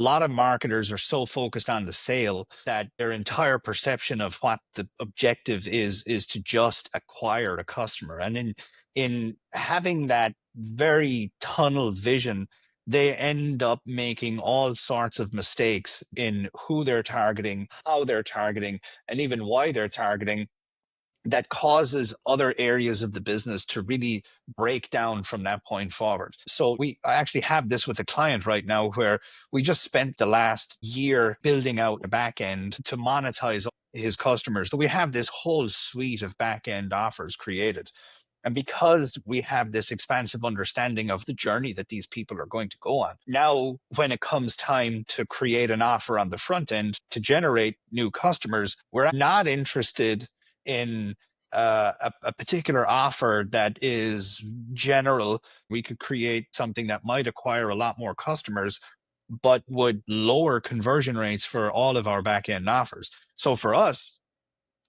A lot of marketers are so focused on the sale that their entire perception of what the objective is to just acquire a customer. And in having that very tunnel vision, they end up making all sorts of mistakes in who they're targeting, how they're targeting, and even why they're targeting, that causes other areas of the business to really break down from that point forward. So I actually have this with a client right now where we just spent the last year building out a back end to monetize his customers. So we have this whole suite of back end offers created. And because we have this expansive understanding of the journey that these people are going to go on, now when it comes time to create an offer on the front end to generate new customers, we're not interested in a particular offer that is general. We could create something that might acquire a lot more customers, but would lower conversion rates for all of our back end offers. So for us,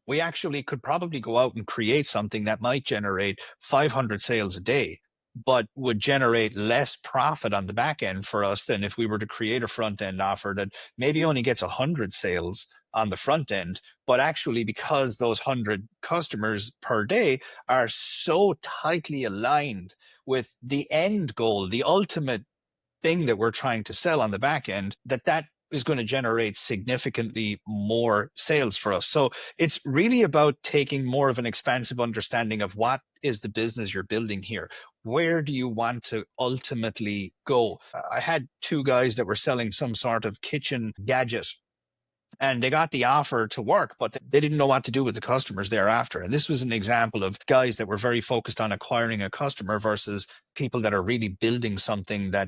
we actually could probably go out and create something that might generate 500 sales a day, but would generate less profit on the back end for us than if we were to create a front end offer that maybe only gets 100 sales on the front end. But actually, because those 100 customers per day are so tightly aligned with the end goal, the ultimate thing that we're trying to sell on the back end, that is going to generate significantly more sales for us. So it's really about taking more of an expansive understanding of what is the business you're building here. Where do you want to ultimately go? I had two guys that were selling some sort of kitchen gadget, and they got the offer to work, but they didn't know what to do with the customers thereafter. And this was an example of guys that were very focused on acquiring a customer versus people that are really building something that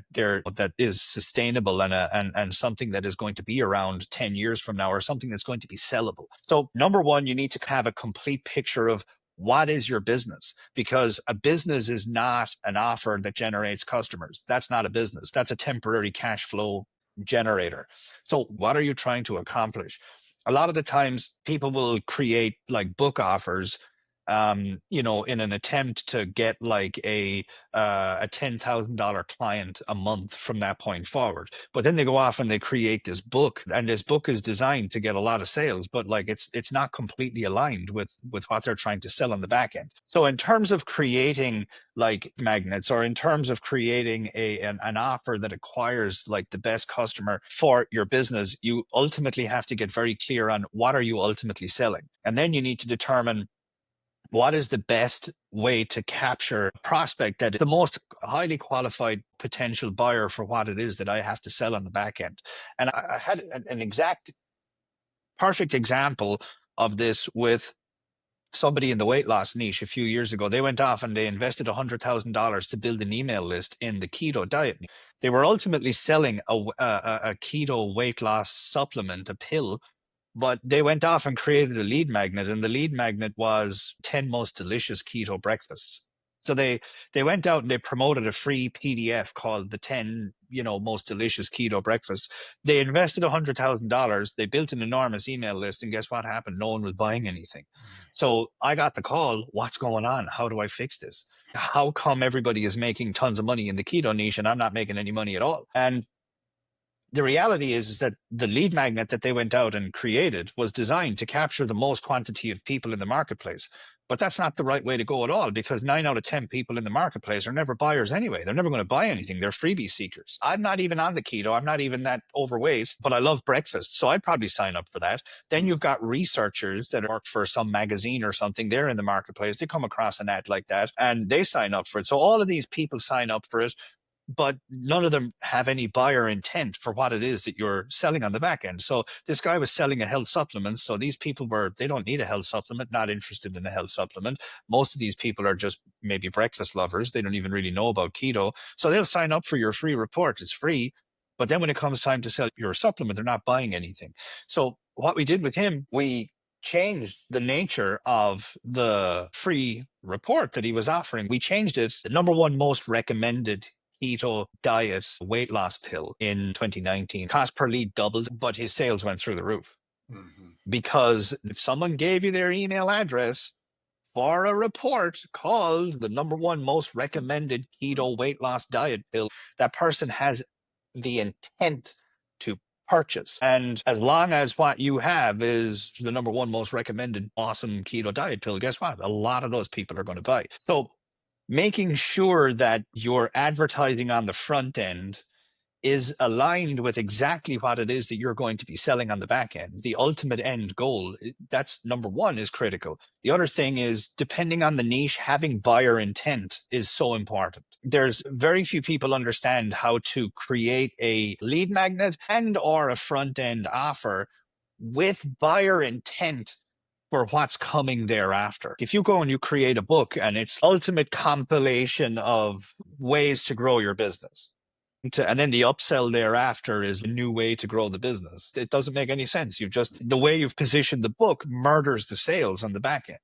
is sustainable and something that is going to be around 10 years from now, or something that's going to be sellable. So number one, you need to have a complete picture of what is your business, because a business is not an offer that generates customers. That's not a business. That's a temporary cash flow generator. So what are you trying to accomplish? A lot of the times people will create like book offers, in an attempt to get like a $10,000 client a month from that point forward. But then they go off and they create this book, and this book is designed to get a lot of sales, but like it's not completely aligned with what they're trying to sell on the back end. So in terms of creating like magnets, or in terms of creating an offer that acquires like the best customer for your business, you ultimately have to get very clear on what are you ultimately selling. And then you need to determine what is the best way to capture a prospect that is the most highly qualified potential buyer for what it is that I have to sell on the back end. And I had an exact perfect example of this with somebody in the weight loss niche a few years ago. They went off and they invested $100,000 to build an email list in the keto diet. They were ultimately selling a keto weight loss supplement, a pill, but they went off and created a lead magnet, and the lead magnet was 10 most delicious keto breakfasts. So they went out and they promoted a free PDF called the 10, most delicious keto breakfasts. They invested $100,000. They built an enormous email list, and guess what happened? No one was buying anything. So I got the call, what's going on? How do I fix this? How come everybody is making tons of money in the keto niche and I'm not making any money at all? And the reality is that the lead magnet that they went out and created was designed to capture the most quantity of people in the marketplace. But that's not the right way to go at all, because 9 out of 10 people in the marketplace are never buyers anyway. They're never going to buy anything. They're freebie seekers. I'm not even on the keto. I'm not even that overweight, but I love breakfast. So I'd probably sign up for that. Then you've got researchers that work for some magazine or something. They're in the marketplace. They come across an ad like that and they sign up for it. So all of these people sign up for it, but none of them have any buyer intent for what it is that you're selling on the back end. So this guy was selling a health supplement. So these people they don't need a health supplement, not interested in a health supplement. Most of these people are just maybe breakfast lovers. They don't even really know about keto. So they'll sign up for your free report. It's free. But then when it comes time to sell your supplement, they're not buying anything. So what we did with him, we changed the nature of the free report that he was offering. We changed it. The number one most recommended keto diet weight loss pill in 2019. Cost per lead doubled, but his sales went through the roof. Mm-hmm. Because if someone gave you their email address for a report called the number one most recommended keto weight loss diet pill, that person has the intent to purchase. And as long as what you have is the number one most recommended awesome keto diet pill, guess what? A lot of those people are going to buy. So making sure that your advertising on the front end is aligned with exactly what it is that you're going to be selling on the back end. The ultimate end goal, that's number one, is critical. The other thing is, depending on the niche, having buyer intent is so important. There's very few people understand how to create a lead magnet and or a front end offer with buyer intent for what's coming thereafter. If you go and you create a book and it's ultimate compilation of ways to grow your business, and then the upsell thereafter is a new way to grow the business, it doesn't make any sense. The way you've positioned the book murders the sales on the back end.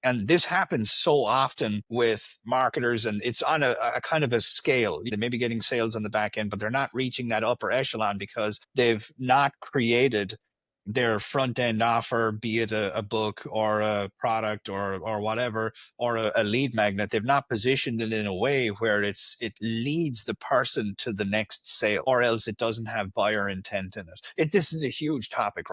And this happens so often with marketers, and it's on a kind of a scale. They may be getting sales on the back end, but they're not reaching that upper echelon because they've not created their front end offer, be it a book or a product or whatever, or a lead magnet. They've not positioned it in a way where it leads the person to the next sale, or else it doesn't have buyer intent in it. This is a huge topic.